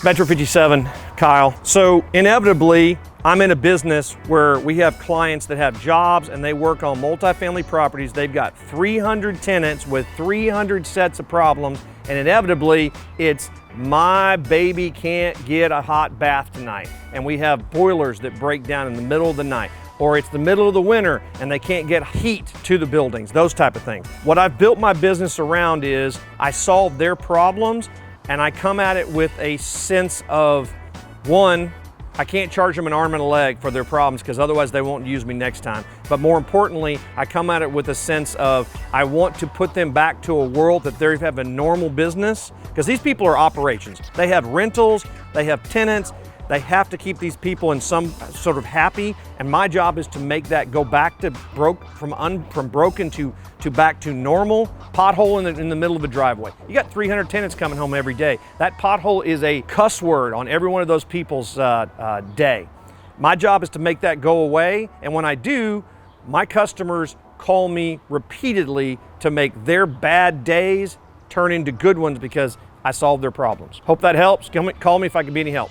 Metro 57, Kyle. So inevitably, I'm in a business where we have clients that have jobs and they work on multifamily properties. They've got 300 tenants with 300 sets of problems, and inevitably it's my baby can't get a hot bath tonight. And we have boilers that break down in the middle of the night, or it's the middle of the winter and they can't get heat to the buildings, those type of things. What I've built my business around is I solve their problems, and I come at it with a sense of, one, I can't charge them an arm and a leg for their problems because otherwise they won't use me next time. But more importantly, I come at it with a sense of, I want to put them back to a world that they have a normal business, because these people are operations. They have rentals, they have tenants, they have to keep these people in some sort of happy, and my job is to make that go back to from broken to back to normal. Pothole in the middle of a driveway. You got 300 tenants coming home every day. That pothole is a cuss word on every one of those people's day. My job is to make that go away, and when I do, my customers call me repeatedly to make their bad days turn into good ones because I solve their problems. Hope that helps. Call me if I can be any help.